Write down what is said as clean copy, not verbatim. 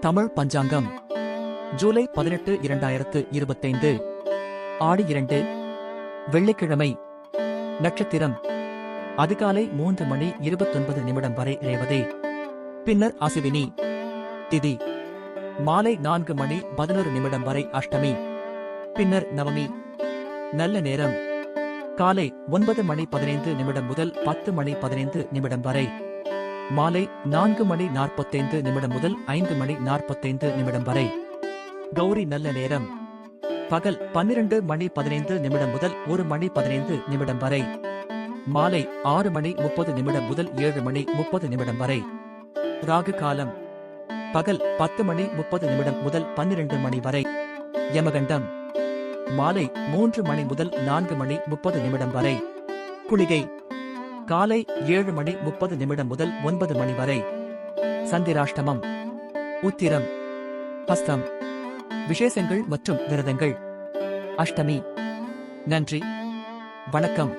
தமிழ் பஞ்சாங்கம் ஜூலை 18 2025 ஆடி 2 வெள்ளிக்கிழமை நட்சத்திரம் அதிகாலை 3:29 வரை ரேவதி பின்னர் அசுவினி திதி மாலை 4:11 வரை அஷ்டமி பின்னர் நவமி நல்ல நேரம் காலை 9:15 முதல் 10:15 வரை மாலை 4:45 முதல் 5:45 வரை கௌரி நல்ல நேரம் பகல் 12:15 முதல் 1:15 வரை மாலை 6:30 முதல் 7:30 வரை ராகு காலம் பகல் 10:30 முதல் 12 வரை யமகண்டம் மாலை 3 முதல் 4:30 வரை குளிகை காலை 7:30 முதல் 9 வரை சந்திராஷ்டமம் உத்திரம் ஹஸ்தம் விசேஷங்கள் மற்றும் விரதங்கள் அஷ்டமி நன்றி வணக்கம்.